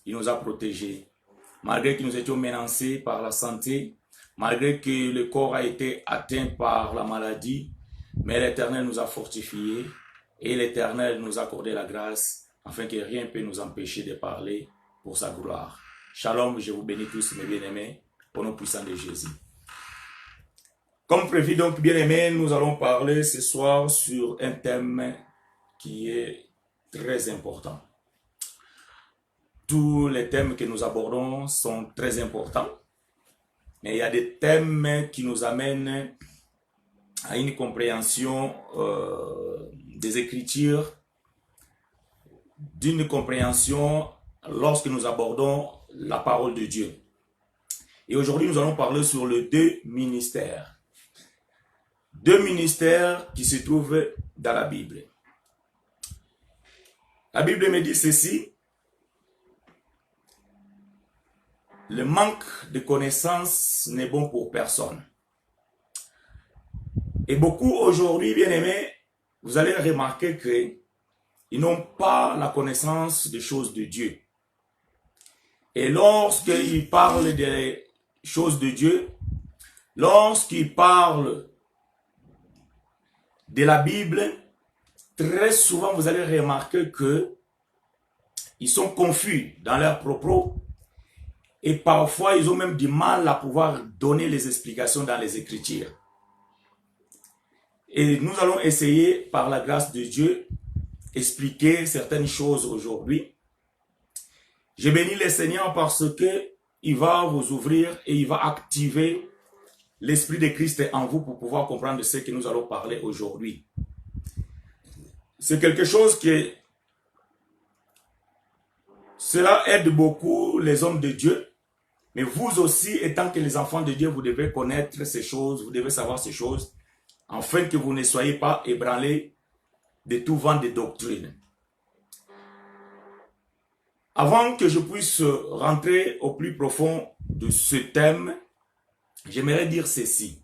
il nous a protégés. Malgré que nous étions menacés par la santé, malgré que le corps a été atteint par la maladie, mais l'Éternel nous a fortifiés et l'Éternel nous a accordé la grâce afin que rien ne peut nous empêcher de parler pour sa gloire. Shalom, je vous bénis tous mes bien-aimés, au nom puissant de Jésus. Comme prévu donc, bien-aimés, nous allons parler ce soir sur un thème qui est très important. Tous les thèmes que nous abordons sont très importants, mais il y a des thèmes qui nous amènent à une compréhension des Écritures, d'une compréhension lorsque nous abordons la parole de Dieu. Et aujourd'hui, nous allons parler sur les deux ministères. Deux ministères qui se trouvent dans la Bible. La Bible me dit ceci: le manque de connaissances n'est bon pour personne. Et beaucoup aujourd'hui, bien-aimés, vous allez remarquer qu'ils n'ont pas la connaissance des choses de Dieu. Et lorsqu'ils parlent des choses de Dieu, lorsqu'ils parlent de la Bible, très souvent vous allez remarquer qu'ils sont confus dans leurs propos et parfois ils ont même du mal à pouvoir donner les explications dans les Écritures. Et nous allons essayer par la grâce de Dieu expliquer certaines choses aujourd'hui. Je bénis le Seigneur parce que il va vous ouvrir et il va activer l'Esprit de Christ en vous pour pouvoir comprendre ce que nous allons parler aujourd'hui. C'est quelque chose que cela aide beaucoup les hommes de Dieu, mais vous aussi, étant que les enfants de Dieu, vous devez connaître ces choses, vous devez savoir ces choses, afin que vous ne soyez pas ébranlés de tout vent de doctrine. Avant que je puisse rentrer au plus profond de ce thème, j'aimerais dire ceci,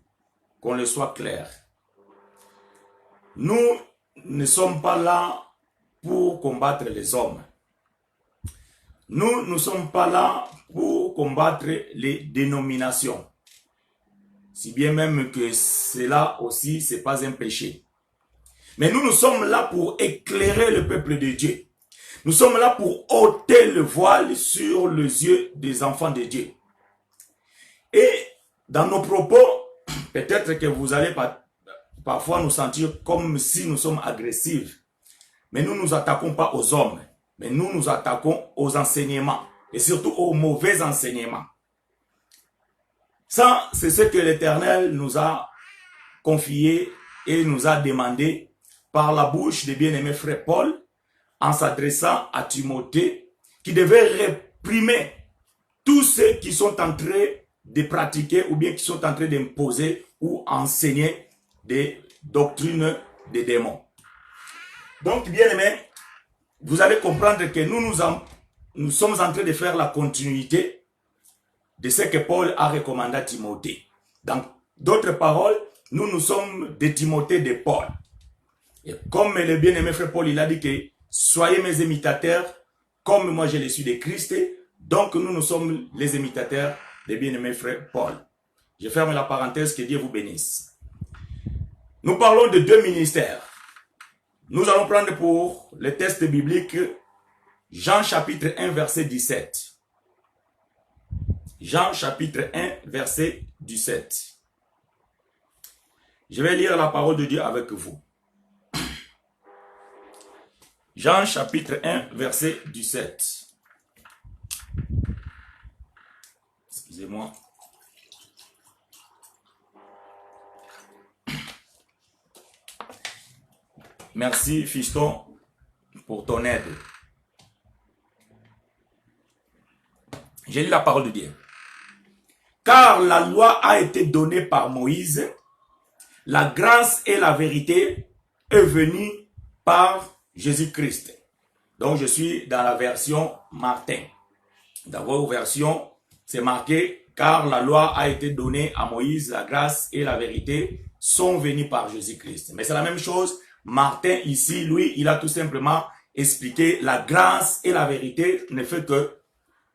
qu'on le soit clair. Nous ne sommes pas là pour combattre les hommes. Nous ne sommes pas là pour combattre les dénominations. Si bien même que cela aussi, ce n'est pas un péché. Mais nous sommes là pour éclairer le peuple de Dieu. Nous sommes là pour ôter le voile sur les yeux des enfants de Dieu. Et dans nos propos, peut-être que vous allez parfois nous sentir comme si nous sommes agressifs. Mais nous ne nous attaquons pas aux hommes. Mais nous nous attaquons aux enseignements. Et surtout aux mauvais enseignements. Ça, c'est ce que l'Éternel nous a confié et nous a demandé par la bouche de bien-aimé frère Paul, en s'adressant à Timothée, qui devait réprimer tous ceux qui sont en train de pratiquer ou bien qui sont en train d'imposer ou enseigner des doctrines des démons. Donc, bien aimé, vous allez comprendre que nous sommes en train de faire la continuité de ce que Paul a recommandé à Timothée. Dans d'autres paroles, nous sommes des Timothée de Paul. Et comme le bien-aimé frère Paul, il a dit que soyez mes imitateurs, comme moi je le suis de Christ. Donc nous sommes les imitateurs des bien-aimés frère Paul. Je ferme la parenthèse, que Dieu vous bénisse. Nous parlons de deux ministères. Nous allons prendre pour le texte biblique Jean chapitre 1 verset 17. Jean chapitre 1 verset 17. Je vais lire la parole de Dieu avec vous. Jean chapitre 1 verset 17. Excusez-moi. Merci fiston pour ton aide. J'ai lu la parole de Dieu. Car la loi a été donnée par Moïse, la grâce et la vérité est venue par Jésus-Christ. Donc je suis dans la version Martin. Dans vos versions, c'est marqué car la loi a été donnée à Moïse, la grâce et la vérité sont venues par Jésus-Christ. Mais c'est la même chose. Martin ici, lui, il a tout simplement expliqué la grâce et la vérité ne fait que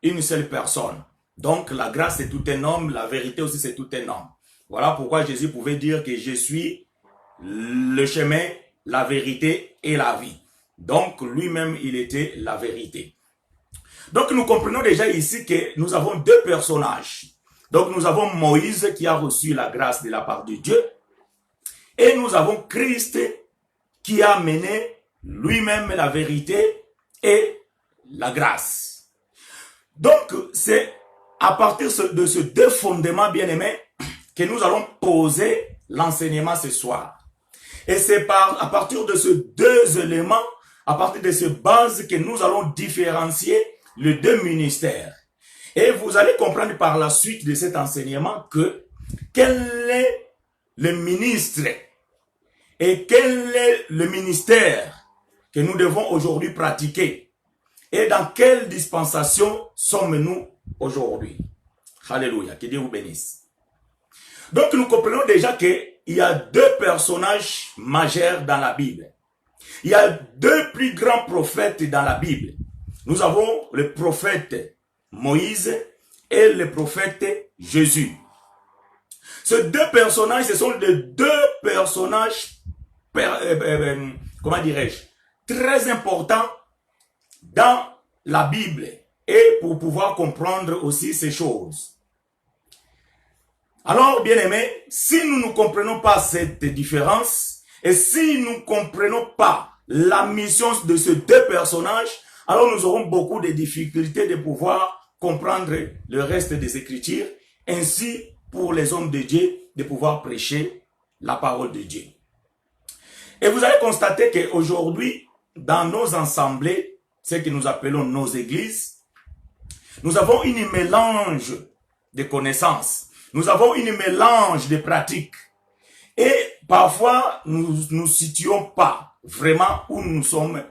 une seule personne. Donc la grâce c'est tout un homme, la vérité aussi c'est tout un homme. Voilà pourquoi Jésus pouvait dire que je suis le chemin, la vérité et la vie. Donc lui-même il était la vérité. Donc nous comprenons déjà ici que nous avons deux personnages. Donc nous avons Moïse qui a reçu la grâce de la part de Dieu. Et nous avons Christ qui a mené lui-même la vérité et la grâce. Donc c'est à partir de ces deux fondements bien-aimés que nous allons poser l'enseignement ce soir. Et c'est à partir de ces deux éléments, à partir de ces bases que nous allons différencier les deux ministères. Et vous allez comprendre par la suite de cet enseignement que quel est le ministre et quel est le ministère que nous devons aujourd'hui pratiquer et dans quelle dispensation sommes-nous aujourd'hui. Alléluia, que Dieu vous bénisse. Donc nous comprenons déjà qu'il y a deux personnages majeurs dans la Bible. Il y a deux plus grands prophètes dans la Bible. Nous avons le prophète Moïse et le prophète Jésus. Ces deux personnages, ce sont les deux personnages, comment dirais-je, très importants dans la Bible et pour pouvoir comprendre aussi ces choses. Alors, bien aimés, si nous ne comprenons pas cette différence et si nous ne comprenons pas la mission de ces deux personnages, alors nous aurons beaucoup de difficultés de pouvoir comprendre le reste des Écritures, ainsi pour les hommes de Dieu de pouvoir prêcher la parole de Dieu. Et vous allez constater qu'aujourd'hui, dans nos assemblées, ce que nous appelons nos églises, nous avons une mélange de connaissances, nous avons une mélange de pratiques. Et parfois, nous ne situons pas vraiment où nous sommes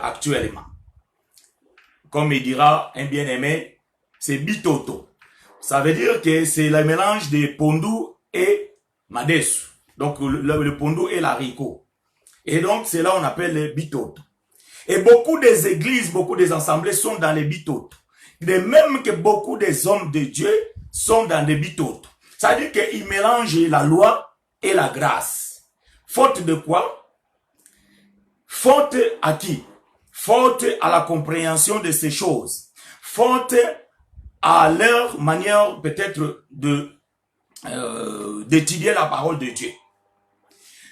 actuellement. Comme il dira un bien-aimé, c'est bitoto. Ça veut dire que c'est le mélange de pondu et madesu. Donc le pondu et l'haricot. Et donc c'est là on appelle le bitoto. Et beaucoup des églises, beaucoup des assemblées sont dans les bitoto. De même que beaucoup des hommes de Dieu sont dans des bitoto. Ça veut dire qu'ils mélangent la loi et la grâce. Faute de quoi? Faute à qui? Faute à la compréhension de ces choses. Faute à leur manière peut-être de d'étudier la parole de Dieu.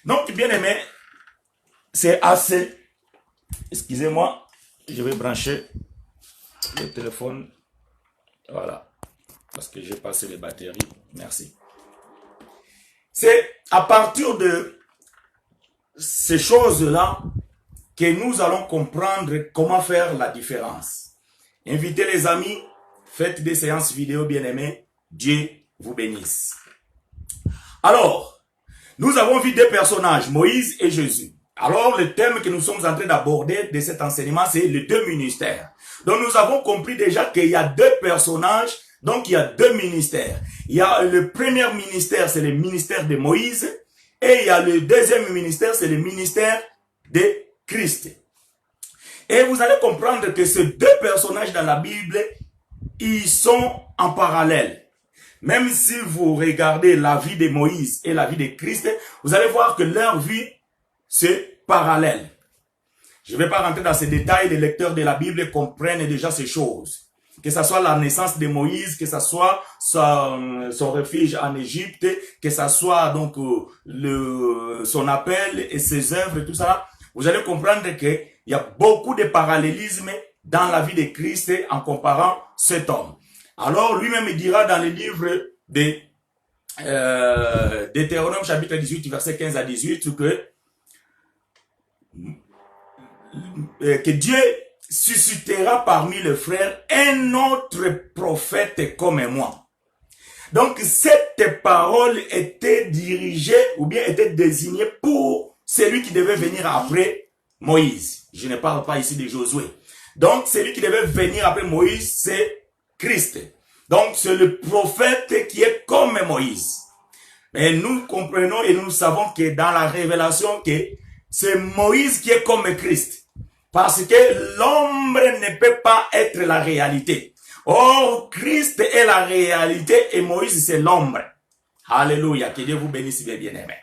Donc, bien aimé, c'est assez. Excusez-moi, je vais brancher le téléphone. Voilà, parce que j'ai passé les batteries. Merci. C'est à partir de ces choses-là que nous allons comprendre comment faire la différence. Invitez les amis, faites des séances vidéo bien-aimées. Dieu vous bénisse. Alors, nous avons vu deux personnages, Moïse et Jésus. Alors, le thème que nous sommes en train d'aborder de cet enseignement, c'est les deux ministères. Donc, nous avons compris déjà qu'il y a deux personnages, donc il y a deux ministères. Il y a le premier ministère, c'est le ministère de Moïse, et il y a le deuxième ministère, c'est le ministère de Christ. Et vous allez comprendre que ces deux personnages dans la Bible, ils sont en parallèle. Même si vous regardez la vie de Moïse et la vie de Christ, vous allez voir que leur vie, c'est parallèle. Je ne vais pas rentrer dans ces détails, les lecteurs de la Bible comprennent déjà ces choses. Que ce soit la naissance de Moïse, que ce soit son refuge en Égypte, que ce soit donc son appel et ses œuvres et tout ça, vous allez comprendre qu'il y a beaucoup de parallélisme dans la vie de Christ en comparant cet homme. Alors, lui-même, il dira dans le livre de Deutéronome, chapitre 18, verset 15 à 18, que Dieu suscitera parmi les frères un autre prophète comme moi. Donc, cette parole était dirigée, ou bien était désignée pour celui qui devait venir après Moïse. Je ne parle pas ici de Josué. Donc, celui qui devait venir après Moïse, c'est Christ. Donc, c'est le prophète qui est comme Moïse. Mais nous comprenons et nous savons que dans la révélation, que c'est Moïse qui est comme Christ. Parce que l'ombre ne peut pas être la réalité. Or, Christ est la réalité et Moïse c'est l'ombre. Alléluia, que Dieu vous bénisse, bien-aimés.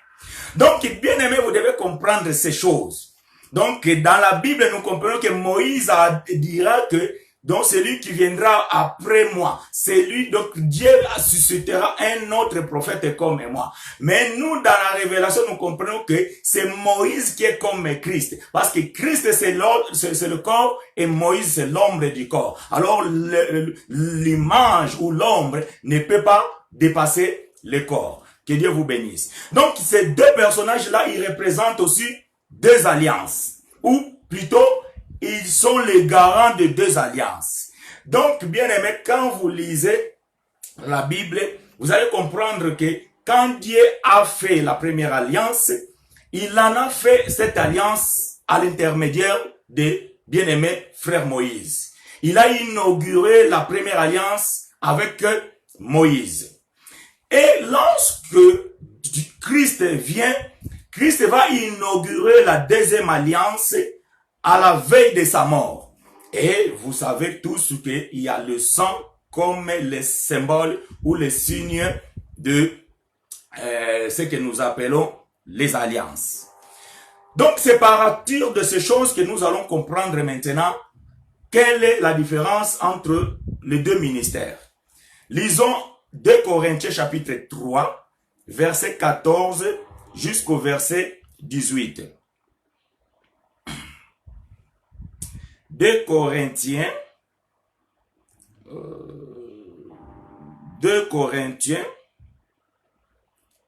Donc, bien-aimés, vous devez comprendre ces choses. Donc, dans la Bible, nous comprenons que Moïse dira que donc celui qui viendra après moi, c'est lui, donc Dieu suscitera un autre prophète comme moi. Mais nous, dans la révélation, nous comprenons que c'est Moïse qui est comme Christ. Parce que Christ, c'est le corps et Moïse, c'est l'ombre du corps. Alors, l'image ou l'ombre ne peut pas dépasser le corps. Que Dieu vous bénisse. Donc, ces deux personnages-là, ils représentent aussi deux alliances. Ou plutôt, ils sont les garants de deux alliances. Donc, bien aimé, quand vous lisez la Bible, vous allez comprendre que quand Dieu a fait la première alliance, il en a fait cette alliance à l'intermédiaire de bien-aimé frère Moïse. Il a inauguré la première alliance avec Moïse. Et lorsque Christ vient, Christ va inaugurer la deuxième alliance à la veille de sa mort. Et vous savez tous qu'il y a le sang comme les symboles ou les signes de ce que nous appelons les alliances. Donc c'est par partir de ces choses que nous allons comprendre maintenant quelle est la différence entre les deux ministères. Lisons 2 Corinthiens chapitre 3, verset 14 jusqu'au verset 18. 2 Corinthiens,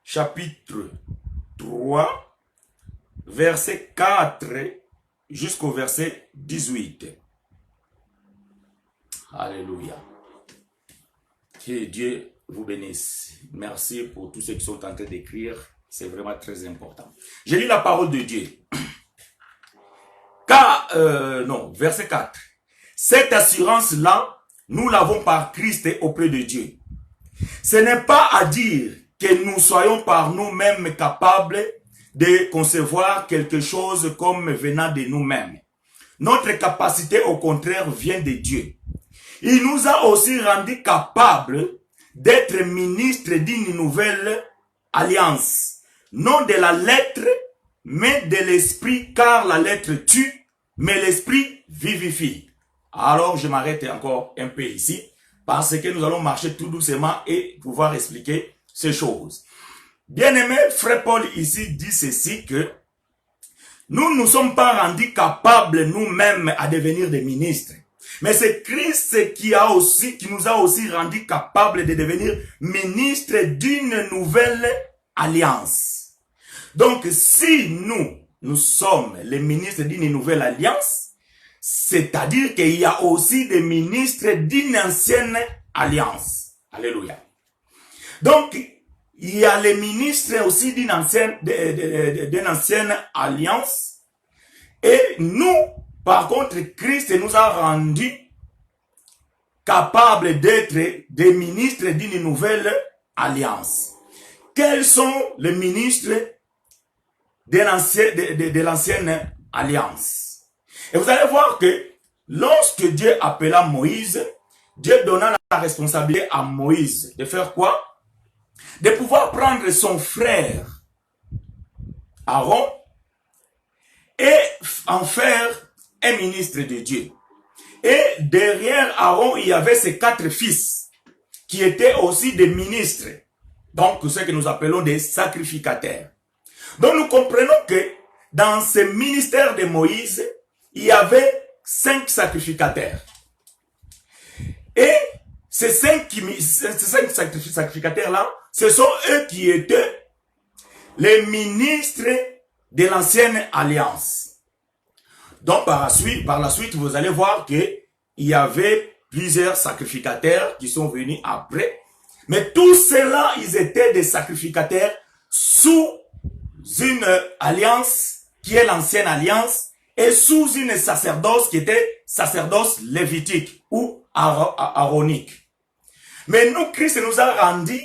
chapitre 3, verset 4 jusqu'au verset 18. Alléluia. Que Dieu vous bénisse. Merci pour tous ceux qui sont en train d'écrire. C'est vraiment très important. Je lis la parole de Dieu. Verset 4. Cette assurance-là, nous l'avons par Christ auprès de Dieu. Ce n'est pas à dire que nous soyons par nous-mêmes capables de concevoir quelque chose comme venant de nous-mêmes. Notre capacité, au contraire, vient de Dieu. Il nous a aussi rendus capables d'être ministres d'une nouvelle alliance. Non de la lettre, mais de l'esprit, car la lettre tue, mais l'esprit vivifie. Alors, je m'arrête encore un peu ici, parce que nous allons marcher tout doucement et pouvoir expliquer ces choses. Bien-aimé, frère Paul ici dit ceci, que nous ne nous sommes pas rendus capables nous-mêmes à devenir des ministres. Mais c'est Christ qui nous a aussi rendus capables de devenir ministres d'une nouvelle alliance. Donc, si nous sommes les ministres d'une nouvelle alliance, c'est-à-dire qu'il y a aussi des ministres d'une ancienne alliance. Alléluia. Donc, il y a les ministres aussi d'une ancienne alliance. Et nous, par contre, Christ nous a rendus capables d'être des ministres d'une nouvelle alliance. Quels sont les ministres de l'ancienne alliance? Et vous allez voir que lorsque Dieu appela Moïse, Dieu donna la responsabilité à Moïse de faire quoi? De pouvoir prendre son frère Aaron et en faire un ministre de Dieu. Et derrière Aaron, il y avait ses 4 fils qui étaient aussi des ministres. Donc, ce que nous appelons des sacrificateurs. Donc, nous comprenons que dans ce ministère de Moïse, il y avait 5 sacrificateurs. Et ces 5 sacrificateurs-là, ce sont eux qui étaient les ministres de l'ancienne alliance. Donc, par la suite, vous allez voir qu'il y avait plusieurs sacrificateurs qui sont venus après. Mais tous ceux-là, ils étaient des sacrificateurs sous une alliance qui est l'ancienne alliance et sous une sacerdoce qui était sacerdoce lévitique ou aaronique. Mais nous, Christ nous a rendus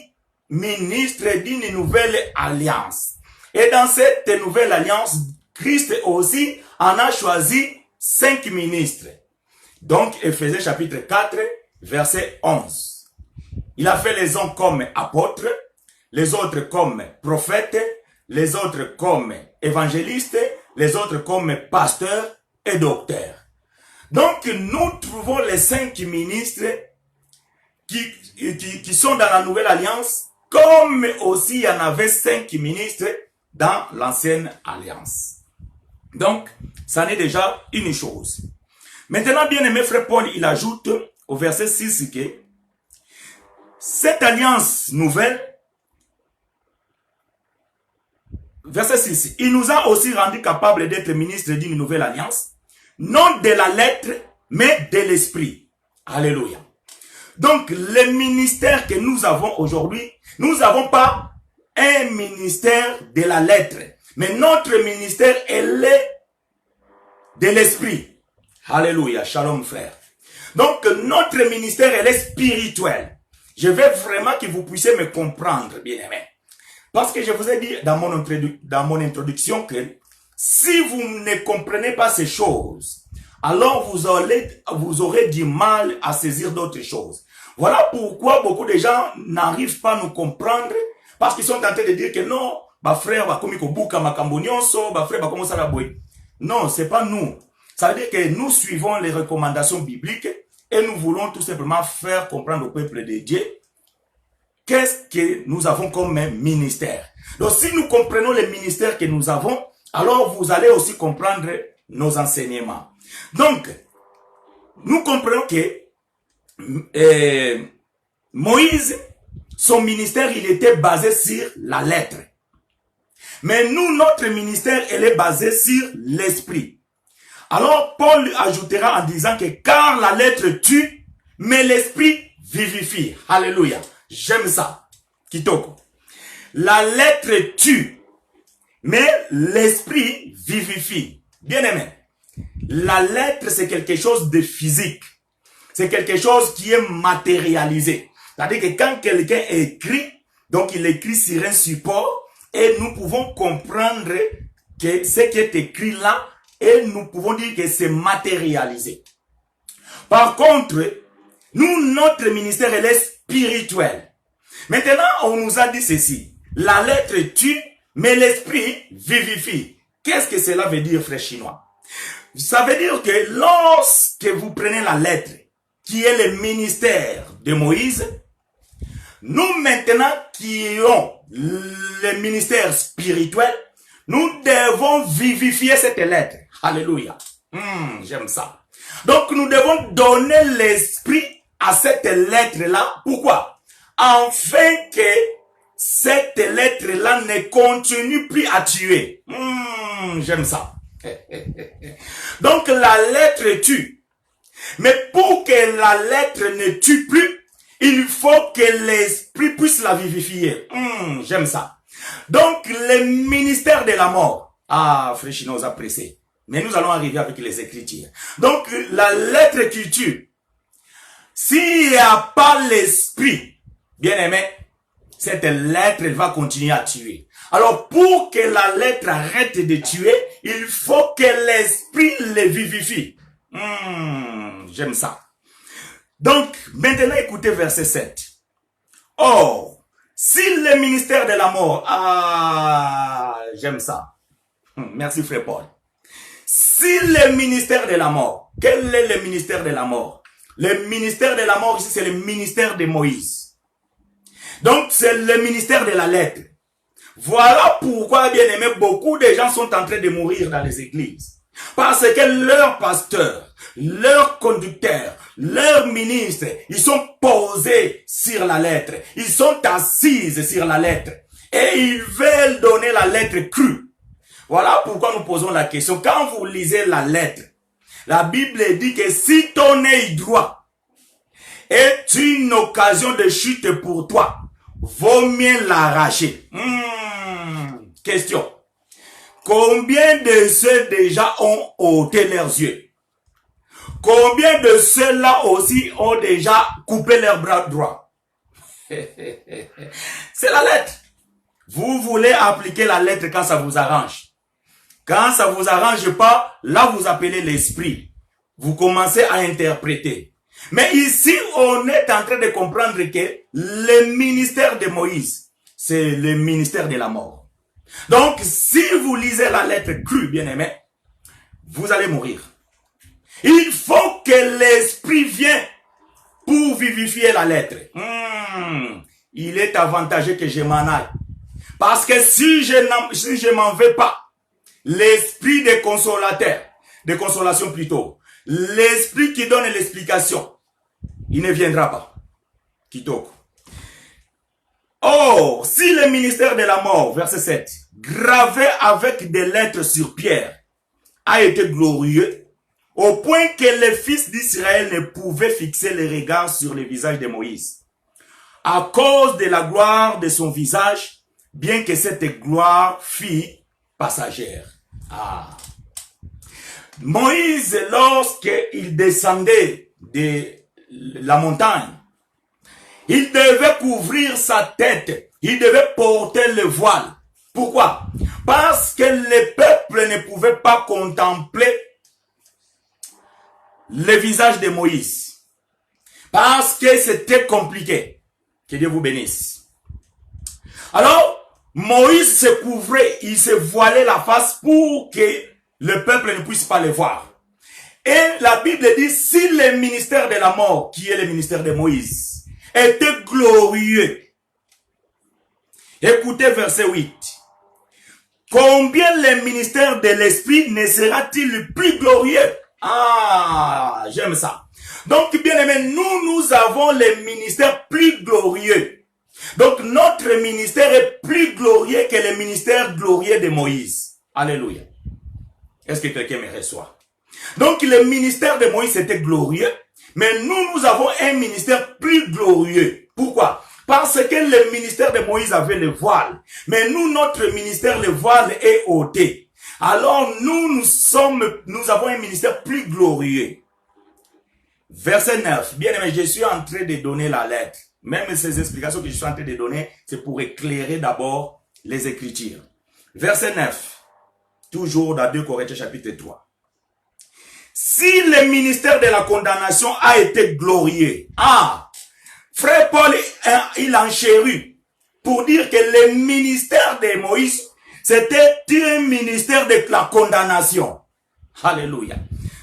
ministres d'une nouvelle alliance. Et dans cette nouvelle alliance, Christ aussi en a choisi 5 ministres. Donc, Éphésiens chapitre 4, verset 11. Il a fait les uns comme apôtres, les autres comme prophètes, les autres comme évangélistes, les autres comme pasteurs et docteurs. Donc, nous trouvons les 5 ministres qui sont dans la nouvelle alliance, comme aussi il y en avait 5 ministres dans l'ancienne alliance. Donc, ça n'est déjà une chose. Maintenant, bien aimé frère Paul, il ajoute au verset 6 que cette alliance nouvelle, verset 6, il nous a aussi rendu capables d'être ministres d'une nouvelle alliance, non de la lettre, mais de l'esprit. Alléluia. Donc, le ministère que nous avons aujourd'hui, nous n'avons pas un ministère de la lettre, mais notre ministère est de l'esprit. Alléluia, shalom frère. Donc, notre ministère est spirituel. Je veux vraiment que vous puissiez me comprendre, bien-aimés. Parce que je vous ai dit dans mon introduction que si vous ne comprenez pas ces choses, alors vous aurez du mal à saisir d'autres choses. Voilà pourquoi beaucoup de gens n'arrivent pas à nous comprendre parce qu'ils sont en train de dire que non, bah frère, bah comme ikobuka makambonionso, bah frère, bah comment ça la boy. Non, c'est pas nous. Ça veut dire que nous suivons les recommandations bibliques et nous voulons tout simplement faire comprendre au peuple de Dieu qu'est-ce que nous avons comme ministère. Donc si nous comprenons les ministères que nous avons, alors vous allez aussi comprendre nos enseignements. Donc, nous comprenons que Moïse, son ministère, il était basé sur la lettre. Mais nous, notre ministère, il est basé sur l'esprit. Alors, Paul ajoutera en disant que car la lettre tue, mais l'esprit vivifie. Alléluia. J'aime ça. Kitoko. La lettre tue, mais l'esprit vivifie. Bien aimé. La lettre, c'est quelque chose de physique. C'est quelque chose qui est matérialisé. C'est-à-dire que quand quelqu'un écrit, donc il écrit sur un support, et nous pouvons comprendre que ce qui est écrit là, et nous pouvons dire que c'est matérialisé. Par contre, nous, notre ministère, elle est spirituel. Maintenant, on nous a dit ceci. La lettre tue, mais l'esprit vivifie. Qu'est-ce que cela veut dire, frère chinois? Ça veut dire que lorsque vous prenez la lettre, qui est le ministère de Moïse, nous maintenant qui avons le ministère spirituel, nous devons vivifier cette lettre. Alléluia. J'aime ça. Donc nous devons donner l'esprit à cette lettre-là. Pourquoi? Afin que cette lettre-là ne continue plus à tuer. J'aime ça. Donc la lettre tue. Mais pour que la lettre ne tue plus, il faut que l'esprit puisse la vivifier. J'aime ça. Donc le ministère de la mort. Ah, frère Chinois, apprécié. Mais nous allons arriver avec les Écritures. Donc la lettre qui tue. S'il n'y a pas l'esprit, bien aimé, cette lettre elle va continuer à tuer. Alors, pour que la lettre arrête de tuer, il faut que l'esprit le vivifie. J'aime ça. Donc, maintenant, écoutez verset 7. Or, si le ministère de la mort... Ah, j'aime ça. Merci, frère Paul. Si le ministère de la mort... Quel est le ministère de la mort? Le ministère de la mort, ici, c'est le ministère de Moïse. Donc, c'est le ministère de la lettre. Voilà pourquoi, bien aimé, beaucoup de gens sont en train de mourir dans les églises. Parce que leur pasteur, leur conducteur, leur ministre, ils sont posés sur la lettre. Ils sont assis sur la lettre. Et ils veulent donner la lettre crue. Voilà pourquoi nous posons la question. Quand vous lisez la lettre, la Bible dit que si ton œil droit est une occasion de chute pour toi, vaut mieux l'arracher. Question. Combien de ceux déjà ont ôté leurs yeux? Combien de ceux-là aussi ont déjà coupé leurs bras droits? C'est la lettre. Vous voulez appliquer la lettre quand ça vous arrange. Quand ça vous arrange pas, là vous appelez l'esprit. Vous commencez à interpréter. Mais ici, on est en train de comprendre que le ministère de Moïse, c'est le ministère de la mort. Donc, si vous lisez la lettre crue, bien-aimé, vous allez mourir. Il faut que l'esprit vienne pour vivifier la lettre. Il est avantageux que je m'en aille. Parce que si je m'en vais pas, l'esprit des consolateurs, de consolation plutôt, l'esprit qui donne l'explication, il ne viendra pas. Kitoko. Or, si le ministère de la mort, verset 7, gravé avec des lettres sur pierre, a été glorieux, au point que les fils d'Israël ne pouvaient fixer les regards sur le visage de Moïse, à cause de la gloire de son visage, bien que cette gloire fût passagère. Moïse, lorsqu'il descendait de la montagne, il devait couvrir sa tête, il devait porter le voile. Pourquoi? Parce que le peuple ne pouvait pas contempler le visage de Moïse. Parce que c'était compliqué. Que Dieu vous bénisse. Alors, Moïse se couvrait, il se voilait la face pour que le peuple ne puisse pas le voir. Et la Bible dit, si le ministère de la mort, qui est le ministère de Moïse, était glorieux. Écoutez verset 8. Combien le ministère de l'esprit ne sera-t-il plus glorieux? J'aime ça. Donc, bien aimé, nous avons le ministère plus glorieux. Donc, notre ministère est plus glorieux que le ministère glorieux de Moïse. Alléluia. Est-ce que quelqu'un me reçoit? Donc, le ministère de Moïse était glorieux, mais nous avons un ministère plus glorieux. Pourquoi? Parce que le ministère de Moïse avait le voile. Mais nous, notre ministère, le voile est ôté. Alors, nous avons un ministère plus glorieux. Verset 9. Bien aimé, je suis en train de donner la lettre. Même ces explications que je suis en train de donner, c'est pour éclairer d'abord les Écritures. Verset 9. Toujours dans 2 Corinthiens chapitre 3. Si le ministère de la condamnation a été glorieux, frère Paul, il enchérit pour dire que le ministère de Moïse, c'était un ministère de la condamnation. Alléluia.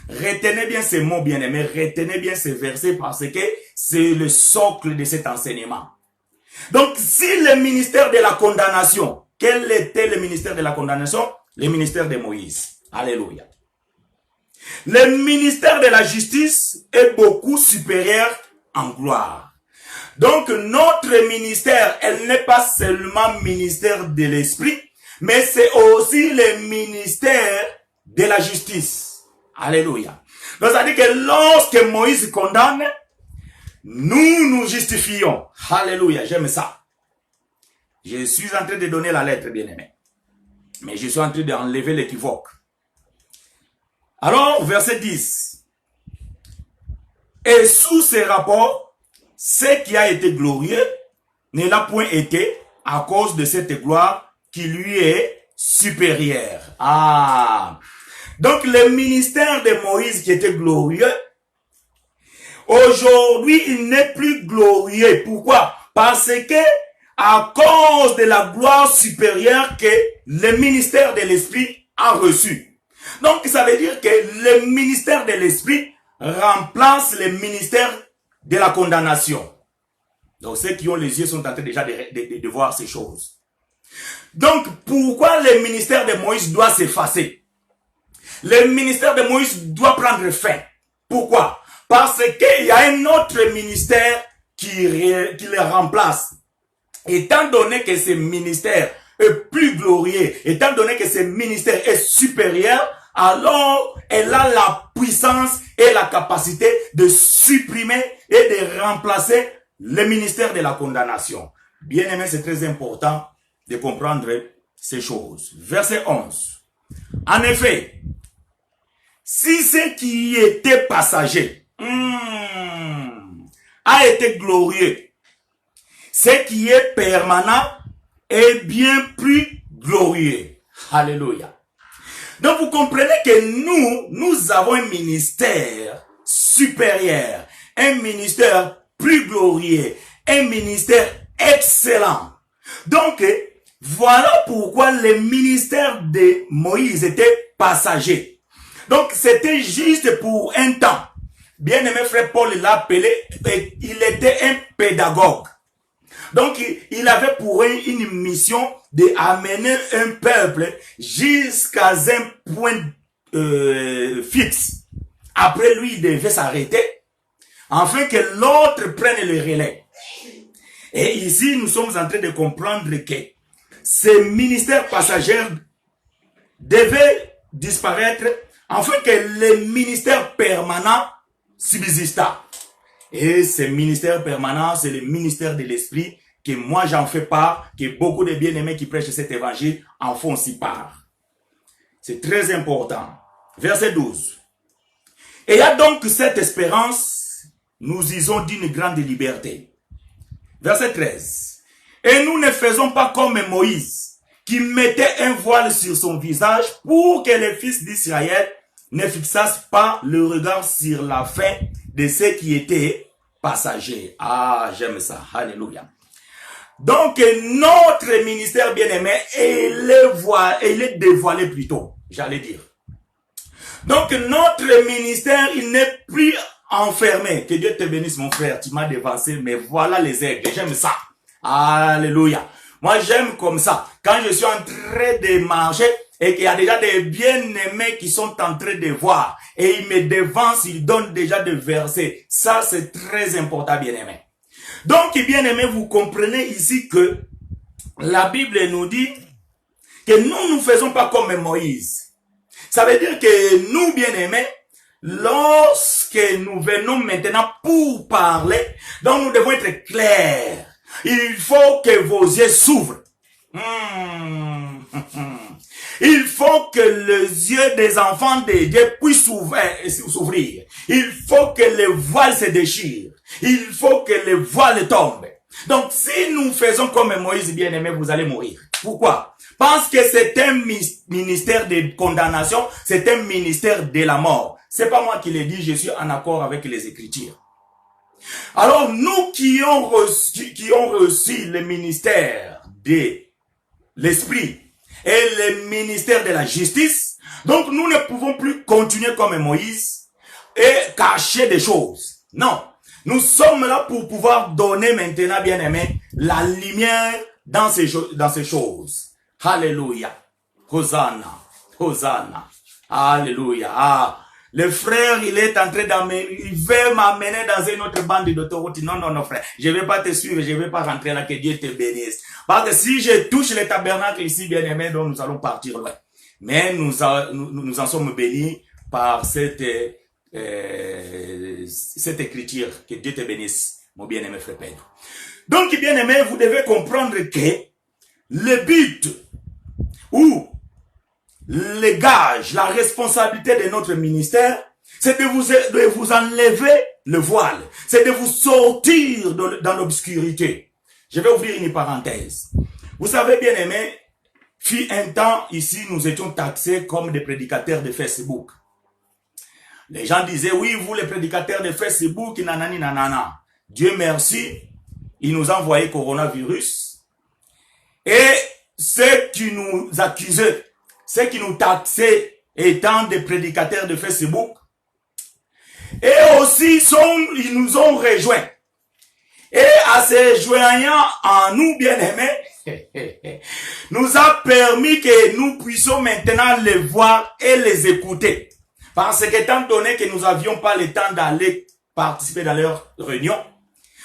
Retenez bien ces mots, bien-aimés, retenez bien ces versets parce que c'est le socle de cet enseignement. Donc, si le ministère de la condamnation, quel était le ministère de la condamnation? Le ministère de Moïse. Alléluia. Le ministère de la justice est beaucoup supérieur en gloire. Donc, notre ministère, elle n'est pas seulement ministère de l'esprit, mais c'est aussi le ministère de la justice. Alléluia. Donc, ça veut dire que lorsque Moïse condamne, nous nous justifions. Alléluia, j'aime ça. Je suis en train de donner la lettre, bien-aimé. Mais je suis en train d'enlever l'équivoque. Alors, verset 10. Et sous ces rapports, ce qui a été glorieux ne l'a point été à cause de cette gloire qui lui est supérieure. Donc, le ministère de Moïse qui était glorieux, aujourd'hui, il n'est plus glorieux. Pourquoi? Parce que, à cause de la gloire supérieure que le ministère de l'Esprit a reçu. Donc, ça veut dire que le ministère de l'Esprit remplace le ministère de la condamnation. Donc, ceux qui ont les yeux sont en train déjà de voir ces choses. Donc, pourquoi le ministère de Moïse doit s'effacer? Le ministère de Moïse doit prendre fin. Pourquoi? Parce qu'il y a un autre ministère qui le remplace. Étant donné que ce ministère est plus glorieux, étant donné que ce ministère est supérieur, alors elle a la puissance et la capacité de supprimer et de remplacer le ministère de la condamnation. Bien aimé, c'est très important de comprendre ces choses. Verset 11. En effet, si ce qui était passager a été glorieux, ce qui est permanent est bien plus glorieux. Alléluia. Donc vous comprenez que nous avons un ministère supérieur, un ministère plus glorieux, un ministère excellent. Donc, voilà pourquoi le ministère de Moïse était passager. Donc, c'était juste pour un temps. Bien-aimé frère Paul l'a appelé, il était un pédagogue. Donc, il avait pour une mission d'amener un peuple jusqu'à un point fixe. Après lui, il devait s'arrêter, afin que l'autre prenne le relais. Et ici, nous sommes en train de comprendre que ce ministère passager devait disparaître, afin que le ministère permanent subsista. Et ce ministère permanent, c'est le ministère de l'Esprit, que moi j'en fais part, que beaucoup de bien-aimés qui prêchent cet évangile en font aussi part. C'est très important. Verset 12. Et il y a donc cette espérance, nous usons d'une grande liberté. Verset 13. Et nous ne faisons pas comme Moïse, qui mettait un voile sur son visage pour que les fils d'Israël ne fixassent pas le regard sur la fin de ceux qui étaient passagers. Ah, j'aime ça. Alléluia. Donc, notre ministère bien-aimé, il est dévoilé plutôt, j'allais dire. Donc, notre ministère, il n'est plus enfermé. Que Dieu te bénisse, mon frère. Tu m'as dévancé, mais voilà les aigles. J'aime ça. Alléluia. Moi, j'aime comme ça. Quand je suis en train de marcher et qu'il y a déjà des bien-aimés qui sont en train de voir et ils me devancent, ils donnent déjà des versets. Ça, c'est très important, bien-aimé. Donc, bien-aimé, vous comprenez ici que la Bible nous dit que nous ne faisons pas comme Moïse. Ça veut dire que nous, bien-aimés, lorsque nous venons maintenant pour parler, donc nous devons être clairs. Il faut que vos yeux s'ouvrent. Il faut que les yeux des enfants de Dieu puissent s'ouvrir. Il faut que les voiles se déchirent. Il faut que les voiles tombent. Donc, si nous faisons comme Moïse, bien-aimé, vous allez mourir. Pourquoi? Parce que c'est un ministère de condamnation, c'est un ministère de la mort. C'est pas moi qui l'ai dit, je suis en accord avec les Écritures. Alors, nous qui ont reçu le ministère de l'Esprit et le ministère de la justice, donc nous ne pouvons plus continuer comme Moïse et cacher des choses. Non. Nous sommes là pour pouvoir donner maintenant, bien-aimé, la lumière dans ces choses. Alléluia. Hosanna. Hosanna. Alléluia. Ah. Le frère, il est en train il veut m'amener dans une autre bande d'autoroute. Non, non, non, frère. Je vais pas te suivre, je vais pas rentrer là, que Dieu te bénisse. Parce que si je touche le tabernacle ici, bien-aimé, donc nous allons partir loin. Mais nous en sommes bénis par cette écriture. Que Dieu te bénisse, mon bien-aimé frère Pedro. Donc, bien-aimé, vous devez comprendre que le but ou les gages, la responsabilité de notre ministère, c'est de vous enlever le voile. C'est de vous sortir dans l'obscurité. Je vais ouvrir une parenthèse. Vous savez, bien aimé, fut un temps, ici, nous étions taxés comme des prédicateurs de Facebook. Les gens disaient, oui, vous les prédicateurs de Facebook, nanani, nanana. Dieu merci, il nous a envoyé coronavirus. Et ceux qui nous accusaient, ceux qui nous taxaient étant des prédicateurs de Facebook, et aussi ils nous ont rejoints. Et à se joignant en nous, bien-aimés, nous a permis que nous puissions maintenant les voir et les écouter. Parce que étant donné que nous n'avions pas le temps d'aller participer dans leurs réunions,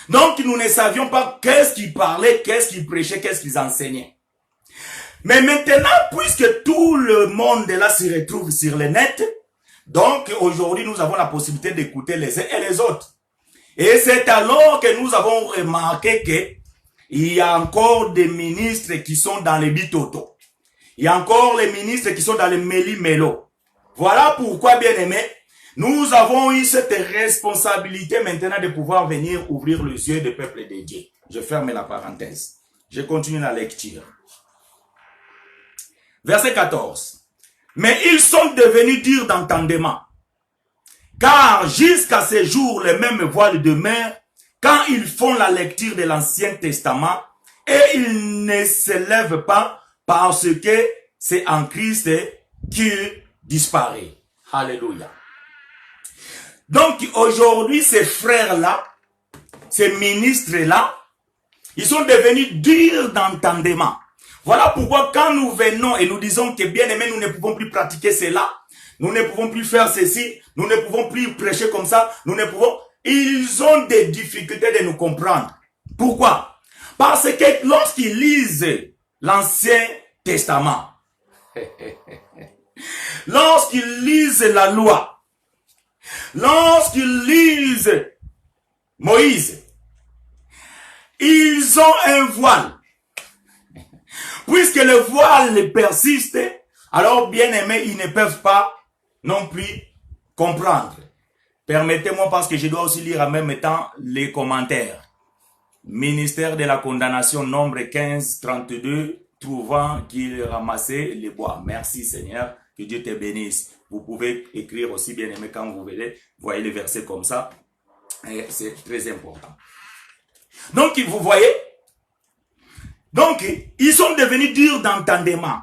donc nous ne savions pas qu'est-ce qu'ils parlaient, qu'est-ce qu'ils prêchaient, qu'est-ce qu'ils enseignaient. Mais maintenant, puisque tout le monde là se retrouve sur le net, donc aujourd'hui nous avons la possibilité d'écouter les uns et les autres. Et c'est alors que nous avons remarqué que il y a encore des ministres qui sont dans les bitoto. Il y a encore les ministres qui sont dans les méli-mélo. Voilà pourquoi, bien aimé, nous avons eu cette responsabilité maintenant de pouvoir venir ouvrir les yeux du peuple de Dieu. Je ferme la parenthèse. Je continue la lecture. Verset 14. Mais ils sont devenus durs d'entendement. Car jusqu'à ce jour, les mêmes voiles demeurent quand ils font la lecture de l'Ancien Testament et ils ne se lèvent pas parce que c'est en Christ qu'il disparaît. Alléluia. Donc aujourd'hui, ces frères-là, ces ministres-là, ils sont devenus durs d'entendement. Voilà pourquoi quand nous venons et nous disons que bien aimé, nous ne pouvons plus pratiquer cela, nous ne pouvons plus faire ceci, nous ne pouvons plus prêcher comme ça, nous ne pouvons... Ils ont des difficultés de nous comprendre. Pourquoi? Parce que lorsqu'ils lisent l'Ancien Testament, lorsqu'ils lisent la loi, lorsqu'ils lisent Moïse, ils ont un voile. Puisque le voile persiste, alors bien aimés, ils ne peuvent pas non plus comprendre. Permettez-moi parce que je dois aussi lire en même temps les commentaires. Ministère de la condamnation, nombre 1532, trouvant qu'il ramassait les bois. Merci Seigneur, que Dieu te bénisse. Vous pouvez écrire aussi bien aimé quand vous voyez les versets comme ça. Et c'est très important. Donc vous voyez, donc ils sont devenus durs d'entendement.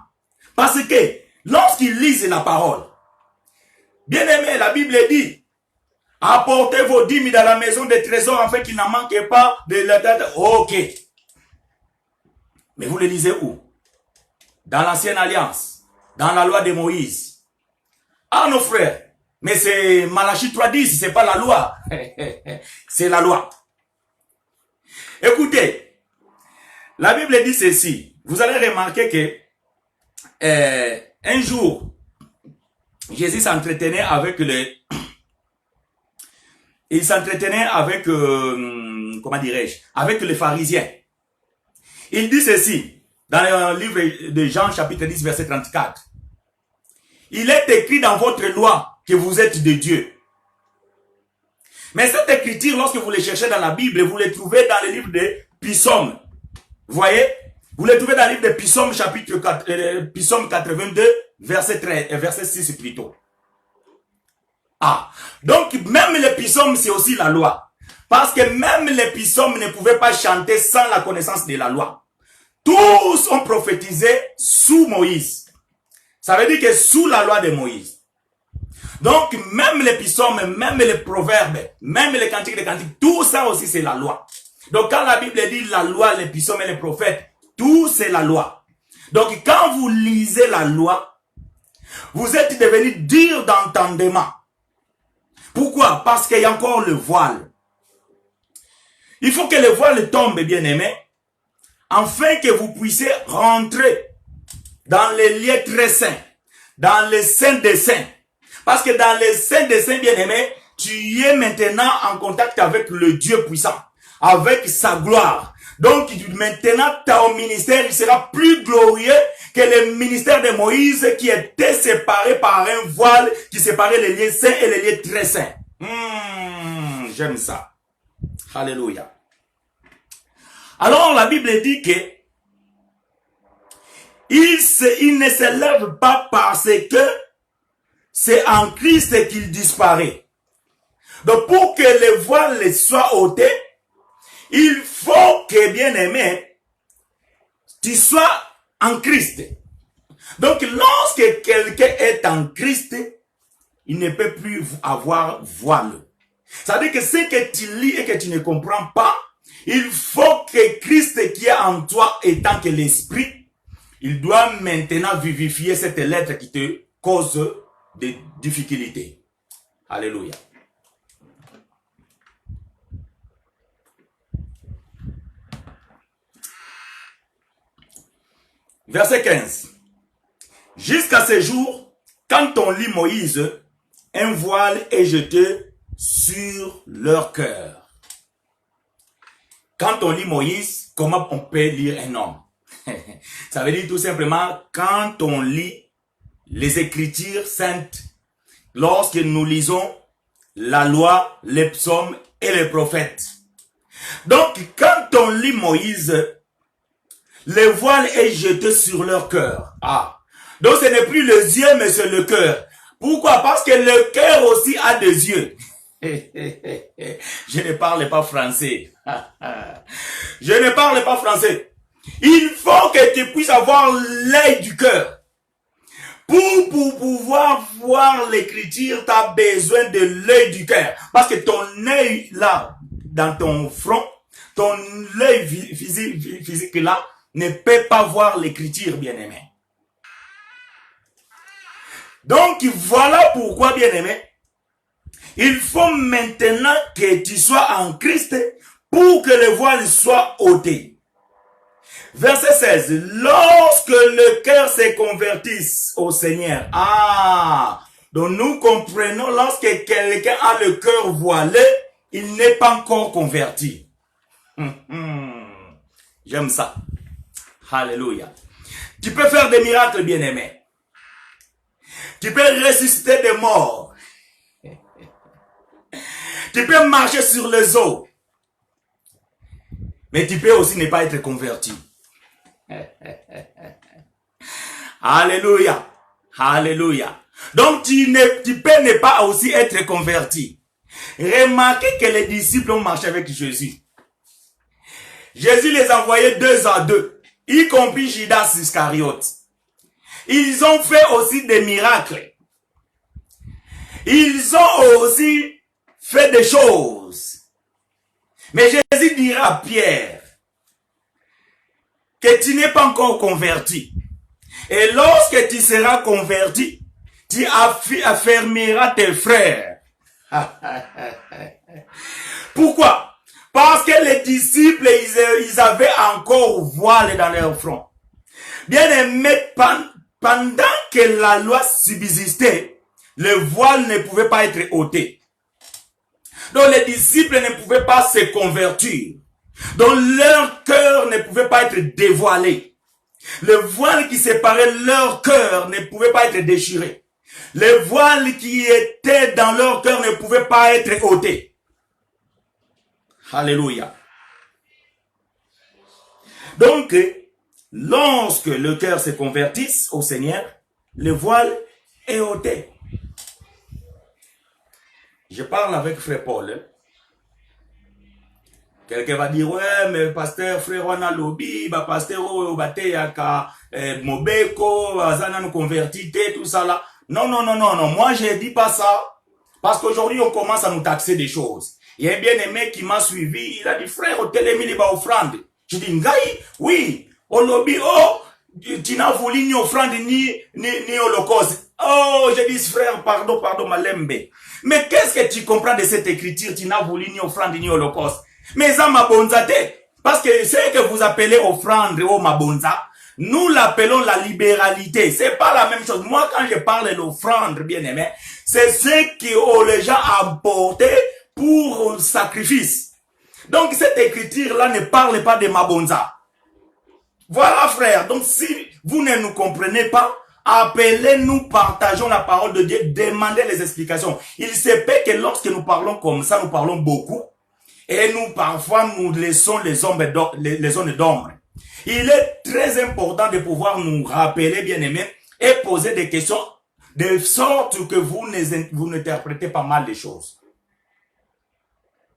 Parce que lorsqu'ils lisent la parole, bien aimé, la Bible dit, apportez vos dîmes dans la maison des trésors afin qu'il n'en manque pas de la date. Ok. Mais vous le lisez où? Dans l'ancienne alliance. Dans la loi de Moïse. Ah nos frères. Mais c'est Malachie 3:10. C'est pas la loi. C'est la loi. Écoutez. La Bible dit ceci. Vous allez remarquer que un jour, Jésus s'entretenait avec les... Il s'entretenait avec, comment dirais-je, avec les pharisiens. Il dit ceci, dans le livre de Jean, chapitre 10, verset 34. Il est écrit dans votre loi que vous êtes de Dieu. Mais cette écriture, lorsque vous les cherchez dans la Bible, vous les trouvez dans le livre de Psaume. Vous voyez? Vous les trouvez dans le livre de Psaume, chapitre 4, Psaume 82, verset 6 plutôt. Ah, donc même les psaumes, c'est aussi la loi. Parce que même les psaumes ne pouvaient pas chanter sans la connaissance de la loi. Tous ont prophétisé sous Moïse. Ça veut dire que sous la loi de Moïse. Donc même les psaumes, même les proverbes, même les cantiques de cantiques, tout ça aussi c'est la loi. Donc quand la Bible dit la loi, les psaumes et les prophètes, tout c'est la loi. Donc quand vous lisez la loi, vous êtes devenus durs d'entendement. Pourquoi? Parce qu'il y a encore le voile. Il faut que le voile tombe, bien aimé, afin que vous puissiez rentrer dans les lieux très saints, dans les saints des saints. Parce que dans les saints des saints, bien aimé, tu es maintenant en contact avec le Dieu puissant, avec sa gloire. Donc maintenant, ton ministère il sera plus glorieux que le ministère de Moïse qui était séparé par un voile qui séparait les lieux saints et les lieux très saints. J'aime ça. Alléluia. Alors la Bible dit que il ne se lève pas parce que c'est en Christ qu'il disparaît. Donc pour que le voile soit ôté, il faut que, bien aimé, tu sois en Christ. Donc, lorsque quelqu'un est en Christ, il ne peut plus avoir voile. Ça veut dire que ce que tu lis et que tu ne comprends pas, il faut que Christ qui est en toi, étant que l'Esprit, il doit maintenant vivifier cette lettre qui te cause des difficultés. Alléluia. Verset 15. Jusqu'à ce jour, quand on lit Moïse, un voile est jeté sur leur cœur. Quand on lit Moïse, comment on peut lire un homme? Ça veut dire tout simplement, quand on lit les Écritures saintes, lorsque nous lisons la loi, les psaumes et les prophètes. Donc, quand on lit Moïse, le voile est jeté sur leur cœur. Ah. Donc ce n'est plus les yeux, mais c'est le cœur. Pourquoi? Parce que le cœur aussi a des yeux. Je ne parle pas français. Je ne parle pas français. Il faut que tu puisses avoir l'œil du cœur. Pour pouvoir voir l'écriture, tu as besoin de l'œil du cœur. Parce que ton œil là, dans ton front, ton œil physique là, ne peut pas voir l'écriture, bien-aimé. Donc voilà pourquoi, bien-aimé, il faut maintenant que tu sois en Christ pour que le voile soit ôté. Verset 16. Lorsque le cœur se convertisse au Seigneur. Donc nous comprenons, lorsque quelqu'un a le cœur voilé, il n'est pas encore converti. J'aime ça. Alléluia. Tu peux faire des miracles, bien-aimés. Tu peux ressusciter des morts. Tu peux marcher sur les eaux. Mais tu peux aussi ne pas être converti. Alléluia. Alléluia. Donc tu peux ne pas aussi être converti. Remarquez que les disciples ont marché avec Jésus. Jésus les envoyait 2 à 2, y compris Judas Iscariote. Ils ont fait aussi des miracles. Ils ont aussi fait des choses. Mais Jésus dira à Pierre que tu n'es pas encore converti. Et lorsque tu seras converti, tu affermiras tes frères. Pourquoi? Parce que les disciples, ils avaient encore voile dans leur front. Bien aimé, pendant que la loi subsistait, le voile ne pouvait pas être ôté. Donc les disciples ne pouvaient pas se convertir. Donc leur cœur ne pouvait pas être dévoilé. Le voile qui séparait leur cœur ne pouvait pas être déchiré. Le voile qui était dans leur cœur ne pouvait pas être ôté. Alléluia. Donc, lorsque le cœur se convertisse au Seigneur, le voile est ôté. Je parle avec frère Paul. Quelqu'un va dire, ouais, mais pasteur, frère, on a lobby, bah, pasteur, oh, bate, yaka, mobeko, zana nous convertit, tout ça là. Non, non, non, non, non, moi je dis pas ça. Parce qu'aujourd'hui, on commence à nous taxer des choses. Il y a un bien-aimé qui m'a suivi, il a dit, frère, au télémi, il va offrande. Je dis, Ngaï, oui, au lobby, oh, tu n'as voulu ni offrande, ni holocauste. Oh, je dis, frère, pardon, malembe. Mais qu'est-ce que tu comprends de cette écriture, tu n'as voulu ni offrande, ni holocauste? Mais ça mabonzate, parce que ce que vous appelez offrande ou mabonza, nous l'appelons la libéralité. C'est pas la même chose. Moi, quand je parle d'offrande, bien aimé, c'est ce que les gens apporté pour un sacrifice. Donc, cette écriture-là ne parle pas de mabonza. Voilà, frère. Donc, si vous ne nous comprenez pas, appelez-nous, partageons la parole de Dieu, demandez les explications. Il se peut que lorsque nous parlons comme ça, nous parlons beaucoup. Et nous, parfois, nous laissons les zones d'ombre. Il est très important de pouvoir nous rappeler, bien aimés, et poser des questions de sorte que vous n'interprétez pas mal les choses.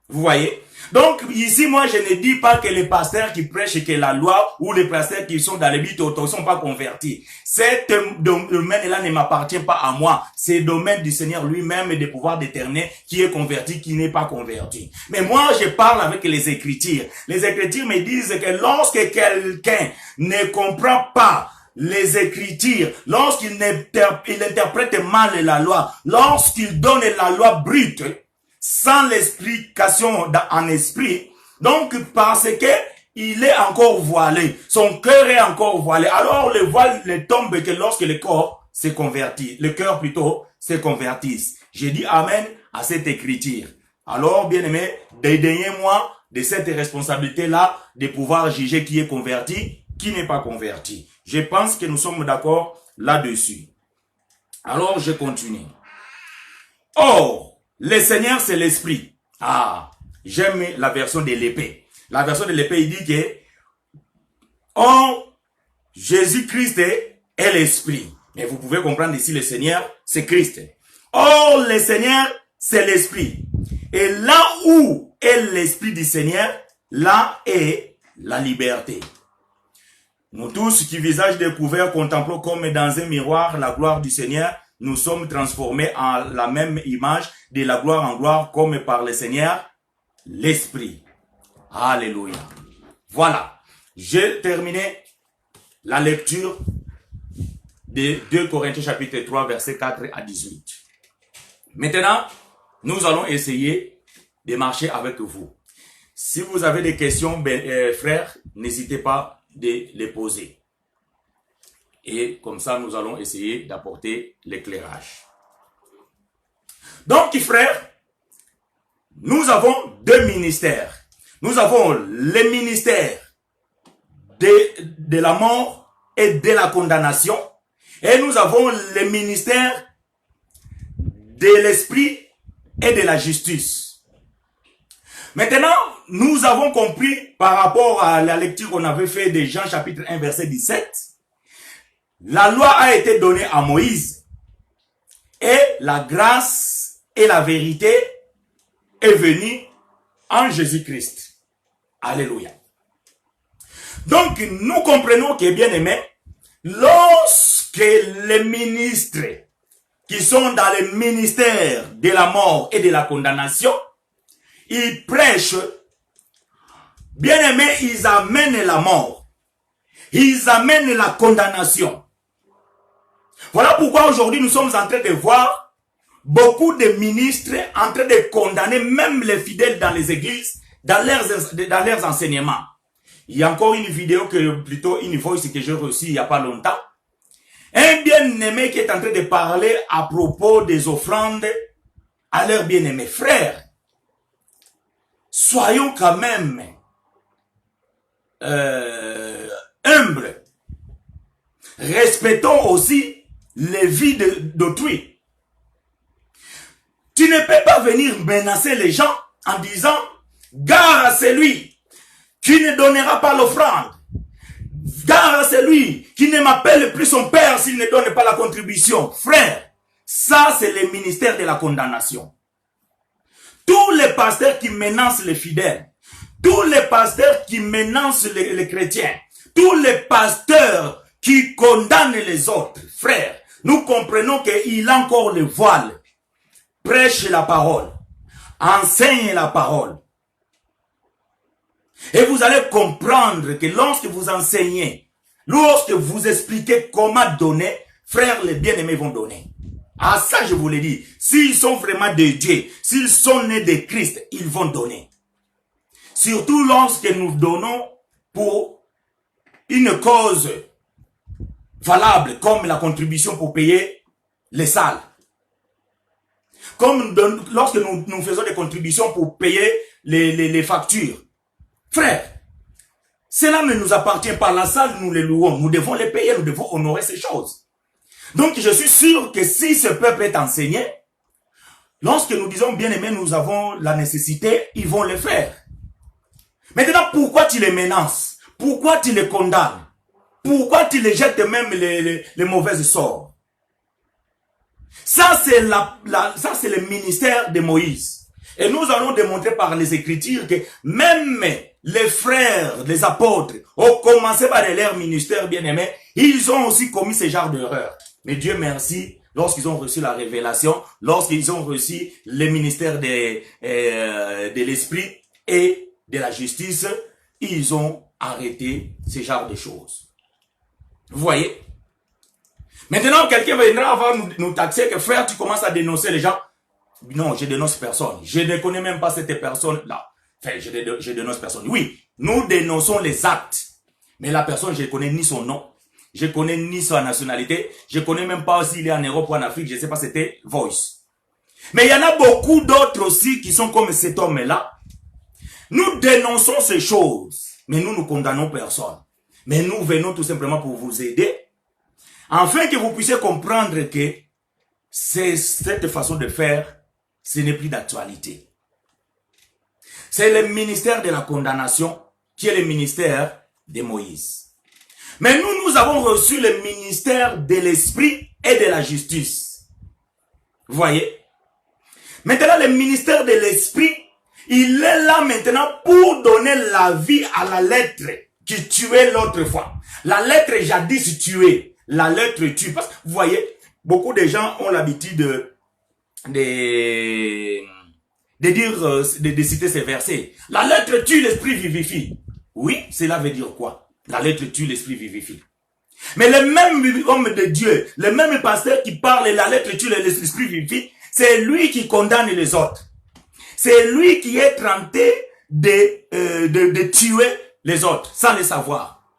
Vous voyez? Donc, ici, moi, je ne dis pas que les pasteurs qui prêchent que la loi ou les pasteurs qui sont dans les buts auto ne sont pas convertis. Cet domaine-là ne m'appartient pas à moi. C'est le domaine du Seigneur lui-même et de pouvoir déterminer qui est converti, qui n'est pas converti. Mais moi, je parle avec les Écritures. Les Écritures me disent que lorsque quelqu'un ne comprend pas les Écritures, lorsqu'il interprète mal la loi, lorsqu'il donne la loi brute, sans l'explication en esprit, donc parce que il est encore voilé, son cœur est encore voilé, alors le voile ne tombe que lorsque le corps se convertit, le cœur plutôt se convertisse. J'ai dit amen à cette écriture. Alors, bien aimé, dédaignez-moi de cette responsabilité-là de pouvoir juger qui est converti, qui n'est pas converti. Je pense que nous sommes d'accord là-dessus. Alors, je continue. Or, le Seigneur, c'est l'esprit. J'aime la version de l'épée. La version de l'épée, il dit que Jésus-Christ est l'esprit. Mais vous pouvez comprendre ici, le Seigneur, c'est Christ. Or, le Seigneur, c'est l'Esprit. Et là où est l'Esprit du Seigneur, là est la liberté. Nous tous qui, visage découvert, contemplons comme dans un miroir la gloire du Seigneur, nous sommes transformés en la même image, de la gloire en gloire, comme par le Seigneur, l'Esprit. Alléluia. Voilà. J'ai terminé la lecture de 2 Corinthiens chapitre 3, versets 4 à 18. Maintenant, nous allons essayer de marcher avec vous. Si vous avez des questions, frères, n'hésitez pas de les poser. Et comme ça, nous allons essayer d'apporter l'éclairage. Donc, frères, nous avons deux ministères. Nous avons le ministère de la mort et de la condamnation. Et nous avons le ministère de l'esprit et de la justice. Maintenant, nous avons compris par rapport à la lecture qu'on avait fait de Jean chapitre 1 verset 17, la loi a été donnée à Moïse et la grâce et la vérité est venue en Jésus-Christ. Alléluia. Donc, nous comprenons que, bien aimé, lorsque les ministres qui sont dans le ministère de la mort et de la condamnation, ils prêchent, bien aimé, ils amènent la mort. Ils amènent la condamnation. Voilà pourquoi aujourd'hui nous sommes en train de voir beaucoup de ministres en train de condamner même les fidèles dans les églises, dans leurs enseignements. Il y a encore une vidéo, plutôt une voice que j'ai reçue il n'y a pas longtemps. Un bien-aimé qui est en train de parler à propos des offrandes à leurs bien-aimés frères. Soyons quand même humbles. Respectons aussi les vies d'autrui. Tu ne peux pas venir menacer les gens en disant « Gare à celui qui ne donnera pas l'offrande. Gare à celui qui ne m'appelle plus son père s'il ne donne pas la contribution. » Frère, ça c'est le ministère de la condamnation. Tous les pasteurs qui menacent les fidèles, tous les pasteurs qui menacent les chrétiens, tous les pasteurs qui condamnent les autres, frères, nous comprenons qu'il a encore le voile. Prêche la parole, enseigne la parole. Et vous allez comprendre que lorsque vous enseignez, lorsque vous expliquez comment donner, frères, les bien-aimés vont donner. Ah, ça, je vous l'ai dit. S'ils sont vraiment de Dieu, s'ils sont nés de Christ, ils vont donner. Surtout lorsque nous donnons pour une cause valable, comme la contribution pour payer les salles. Comme lorsque nous faisons des contributions pour payer les factures. Frère, cela ne nous appartient pas. La salle, nous les louons. Nous devons les payer, nous devons honorer ces choses. Donc, je suis sûr que si ce peuple est enseigné, lorsque nous disons bien aimé, nous avons la nécessité, ils vont le faire. Maintenant, pourquoi tu les menaces? Pourquoi tu les condamnes? Pourquoi tu les jettes même les mauvais sorts? Ça, c'est le ministère de Moïse. Et nous allons démontrer par les Écritures que même les frères, les apôtres, ont commencé par leur ministère bien-aimé, ils ont aussi commis ce genre d'erreur. Mais Dieu merci, lorsqu'ils ont reçu la révélation, lorsqu'ils ont reçu le ministère de l'esprit et de la justice, ils ont arrêté ce genre de choses. Vous voyez? Maintenant, quelqu'un viendra nous taxer que frère, tu commences à dénoncer les gens. Non, je dénonce personne. Je ne connais même pas cette personne-là. Enfin, je dénonce personne. Oui, nous dénonçons les actes. Mais la personne, je ne connais ni son nom. Je ne connais ni sa nationalité. Je ne connais même pas s'il est en Europe ou en Afrique. Je ne sais pas, c'était Voice. Mais il y en a beaucoup d'autres aussi qui sont comme cet homme-là. Nous dénonçons ces choses. Mais nous ne condamnons personne. Mais nous venons tout simplement pour vous aider. Afin que vous puissiez comprendre que cette façon de faire, ce n'est plus d'actualité. C'est le ministère de la condamnation qui est le ministère de Moïse. Mais nous avons reçu le ministère de l'esprit et de la justice. Vous voyez? Maintenant, le ministère de l'esprit, il est là maintenant pour donner la vie à la lettre qui tuait l'autre fois. La lettre jadis tuée. La lettre tue. Parce que, vous voyez, beaucoup de gens ont l'habitude de citer ces versets. La lettre tue, l'esprit vivifie. Oui, cela veut dire quoi? La lettre tue, l'esprit vivifie. Mais le même homme de Dieu, le même pasteur qui parle, la lettre tue, l'esprit vivifie, c'est lui qui condamne les autres. C'est lui qui est tenté de tuer les autres, sans le savoir.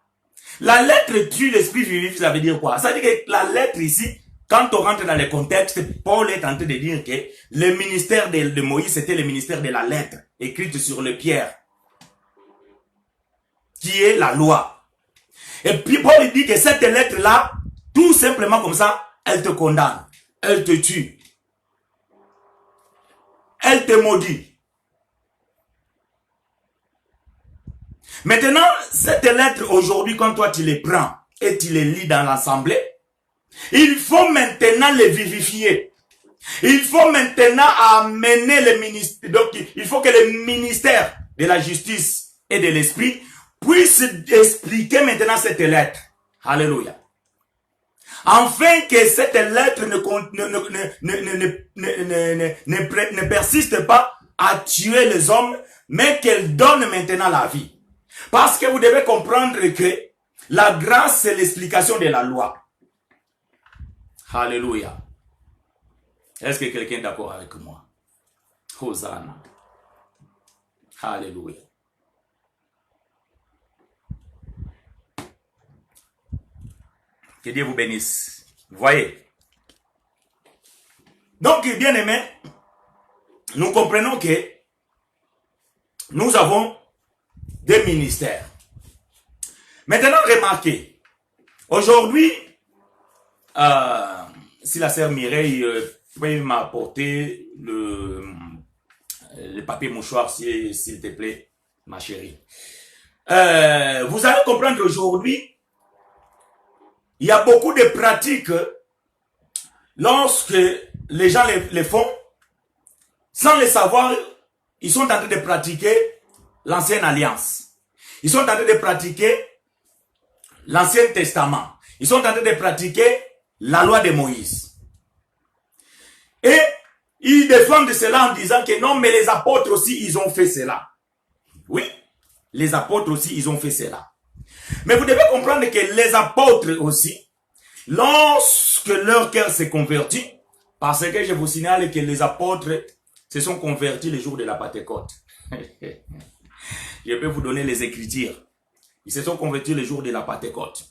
La lettre tue, l'esprit vivifie, ça veut dire quoi? Ça veut dire que la lettre ici, quand on rentre dans le contexte, Paul est tenté de dire que le ministère de Moïse, c'était le ministère de la lettre, écrite sur le pierre, qui est la loi. Et puis Paul dit que cette lettre-là, tout simplement comme ça, elle te condamne, elle te tue, elle te maudit. Maintenant, cette lettre aujourd'hui, quand toi tu les prends et tu les lis dans l'assemblée, il faut maintenant les vivifier. Il faut maintenant amener le ministère. Donc, il faut que le ministère de la justice et de l'esprit puisse expliquer maintenant cette lettre. Alléluia. Afin que cette lettre ne persiste pas à tuer les hommes, mais qu'elle donne maintenant la vie. Parce que vous devez comprendre que la grâce, c'est l'explication de la loi. Alléluia. Est-ce que quelqu'un est d'accord avec moi? Hosanna. Alléluia. Que Dieu vous bénisse. Vous voyez? Donc, bien aimé, nous comprenons que nous avons des ministères. Maintenant, remarquez, aujourd'hui, si la sœur Mireille peut m'apporter le papier mouchoir, s'il te plaît, ma chérie. Vous allez comprendre aujourd'hui, il y a beaucoup de pratiques lorsque les gens les font, sans le savoir, ils sont en train de pratiquer l'ancienne alliance. Ils sont en train de pratiquer l'ancien testament. Ils sont en train de pratiquer la loi de Moïse. Et ils défendent cela en disant que non, mais les apôtres aussi, ils ont fait cela. Oui, les apôtres aussi, ils ont fait cela. Mais vous devez comprendre que les apôtres aussi, lorsque leur cœur s'est converti, parce que je vous signale que les apôtres se sont convertis le jour de la Pentecôte. Je peux vous donner les Écritures. Ils se sont convertis le jour de la Pentecôte.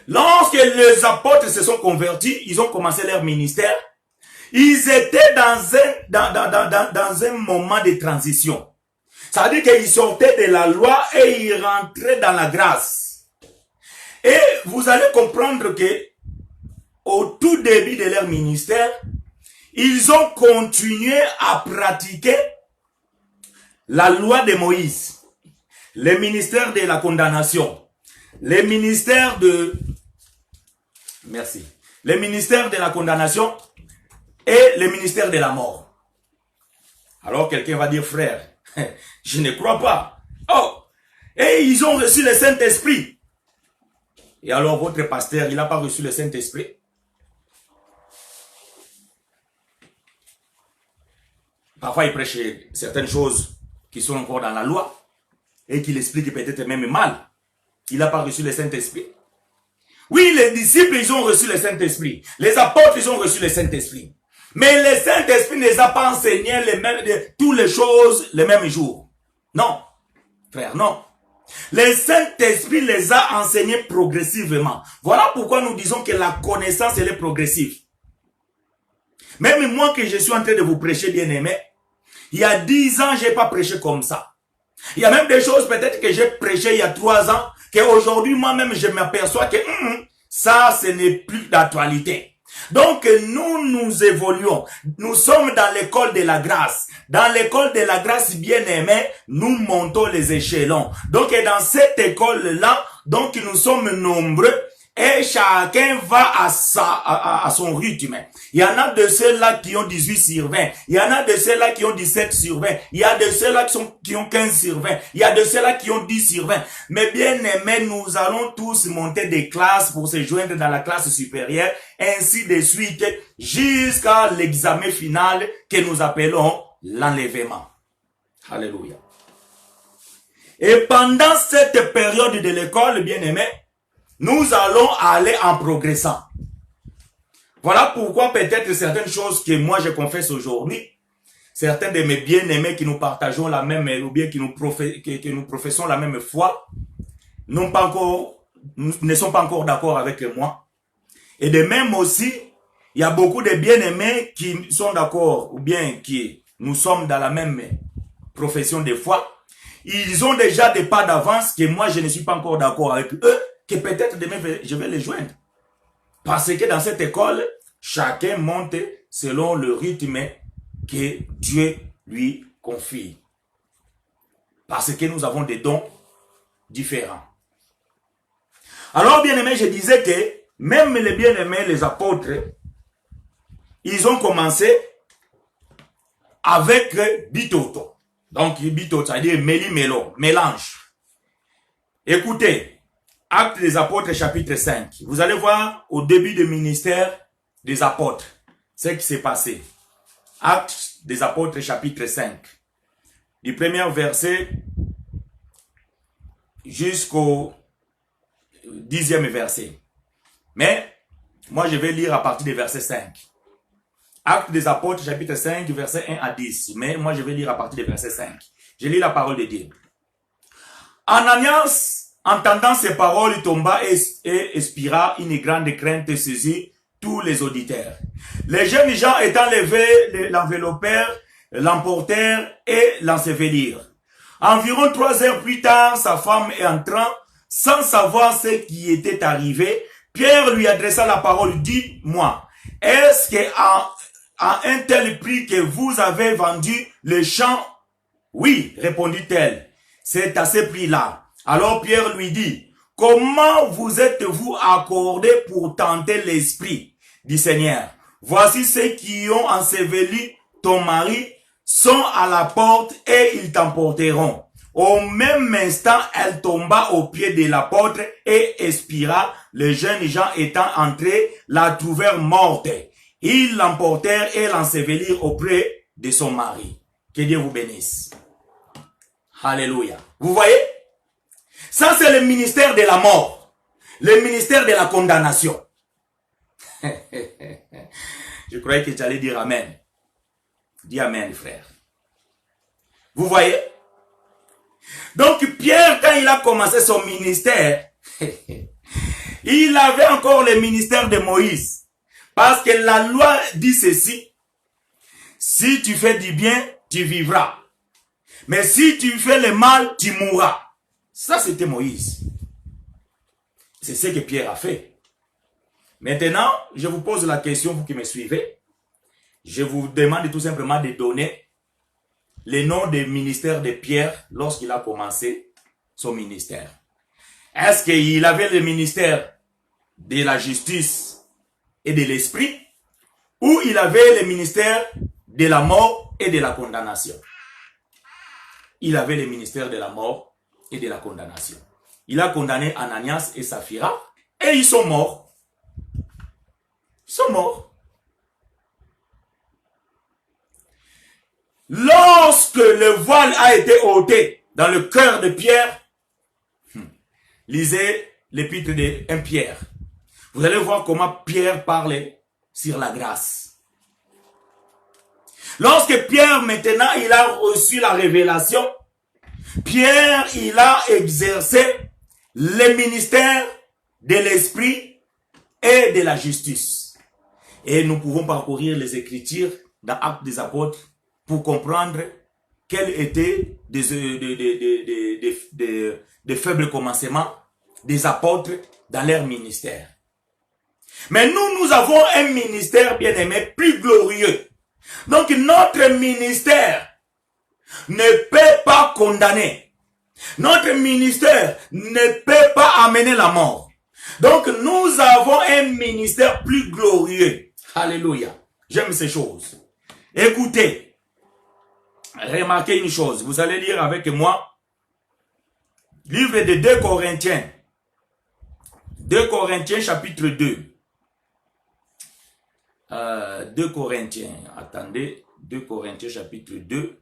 Lorsque les apôtres se sont convertis, ils ont commencé leur ministère. Ils étaient dans un moment de transition. Ça veut dire qu'ils sortaient de la loi et ils rentraient dans la grâce. Et vous allez comprendre que au tout début de leur ministère, ils ont continué à pratiquer la loi de Moïse, le ministère de la condamnation, le ministère de... Merci. Le ministère de la condamnation et le ministère de la mort. Alors quelqu'un va dire, frère, je ne crois pas. Oh, et ils ont reçu le Saint-Esprit. Et alors votre pasteur, il n'a pas reçu le Saint-Esprit? Parfois, il prêche certaines choses qui sont encore dans la loi et qu'il explique peut-être même mal. Il n'a pas reçu le Saint-Esprit. Oui, les disciples, ils ont reçu le Saint-Esprit. Les apôtres, ils ont reçu le Saint-Esprit. Mais le Saint-Esprit ne les a pas enseigné toutes les choses le même jour. Non, frère, non. Le Saint-Esprit les a enseignés progressivement. Voilà pourquoi nous disons que la connaissance, elle est progressive. Même moi que je suis en train de vous prêcher, bien aimé, il y a 10 ans, je n'ai pas prêché comme ça. Il y a même des choses peut-être que j'ai prêché il y a 3 ans, qu'aujourd'hui moi-même je m'aperçois que ça, ce n'est plus d'actualité. Donc nous évoluons. Nous sommes dans l'école de la grâce. Dans l'école de la grâce, bien aimé, nous montons les échelons. Donc dans cette école-là, Donc nous sommes nombreux et chacun va à son rythme. Il y en a de ceux-là qui ont 18 sur 20. Il y en a de ceux-là qui ont 17 sur 20. Il y a de ceux-là qui ont 15 sur 20. Il y a de ceux-là qui ont 10 sur 20. Mais bien aimés, nous allons tous monter des classes pour se joindre dans la classe supérieure, ainsi de suite, jusqu'à l'examen final que nous appelons l'enlèvement. Alléluia. Et pendant cette période de l'école, bien aimés, nous allons aller en progressant. Voilà pourquoi peut-être certaines choses que moi je confesse aujourd'hui, certains de mes bien-aimés qui nous partageons la même, ou bien qui nous professons la même foi, ne sont pas encore d'accord avec moi. Et de même aussi, il y a beaucoup de bien-aimés qui sont d'accord, ou bien qui nous sommes dans la même profession de foi. Ils ont déjà des pas d'avance que moi je ne suis pas encore d'accord avec eux, que peut-être demain je vais les joindre. Parce que dans cette école, chacun monte selon le rythme que Dieu lui confie. Parce que nous avons des dons différents. Alors, bien-aimés, je disais que même les bien-aimés, les apôtres, ils ont commencé avec bitoto. Donc, bitoto, c'est-à-dire méli-mélo, mélange. Écoutez, Actes des apôtres, chapitre 5. Vous allez voir au début du ministère des apôtres ce qui s'est passé. Actes des apôtres, chapitre 5. Du premier verset jusqu'au 10e verset. Mais, moi je vais lire à partir du verset 5. Actes des apôtres, chapitre 5, verset 1 à 10. Mais moi je vais lire à partir du verset 5. Je lis la parole de Dieu. Ananias, entendant ces paroles, il tomba et expira, une grande crainte saisit tous les auditeurs. Les jeunes gens étant levés, l'enveloppèrent, l'emportèrent et l'ensevelirent. Environ 3 heures plus tard, sa femme entrant, sans savoir ce qui était arrivé, Pierre lui adressa la parole, dis-moi, est-ce qu'à un tel prix que vous avez vendu le champ? Oui, répondit-elle, c'est à ce prix-là. Alors Pierre lui dit, comment vous êtes-vous accordé pour tenter l'esprit du Seigneur? Voici ceux qui ont enseveli ton mari sont à la porte et ils t'emporteront. Au même instant, elle tomba aux pieds de l'apôtre et expira. Les jeunes gens étant entrés, la trouvèrent morte. Ils l'emportèrent et l'ensevelirent auprès de son mari. Que Dieu vous bénisse. Alléluia. Vous voyez? Ça, c'est le ministère de la mort. Le ministère de la condamnation. Je croyais que tu allais dire Amen. Dis Amen, frère. Vous voyez? Donc, Pierre, quand il a commencé son ministère, il avait encore le ministère de Moïse. Parce que la loi dit ceci. Si tu fais du bien, tu vivras. Mais si tu fais le mal, tu mourras. Ça, c'était Moïse. C'est ce que Pierre a fait. Maintenant, je vous pose la question, vous qui me suivez. Je vous demande tout simplement de donner les noms des ministères de Pierre lorsqu'il a commencé son ministère. Est-ce qu'il avait le ministère de la justice et de l'esprit, ou il avait le ministère de la mort et de la condamnation? Il avait le ministère de la mort et de la condamnation. Il a condamné Ananias et Saphira et ils sont morts. Ils sont morts. Lorsque le voile a été ôté dans le cœur de Pierre, lisez l'épître de 1 Pierre. Vous allez voir comment Pierre parlait sur la grâce. Lorsque Pierre, maintenant, il a reçu la révélation, Pierre, il a exercé le ministère de l'esprit et de la justice. Et nous pouvons parcourir les Écritures dans Actes des Apôtres pour comprendre quels étaient des faibles commencements des apôtres dans leur ministère. Mais nous avons un ministère, bien aimé, plus glorieux. Donc notre ministère ne peut pas condamner. Notre ministère ne peut pas amener la mort. Donc nous avons un ministère plus glorieux. Alléluia. J'aime ces choses. Écoutez, remarquez une chose. Vous allez lire avec moi. Livre de 2 Corinthiens. 2 Corinthiens chapitre 2. 2 Corinthiens. Attendez. 2 Corinthiens chapitre 2.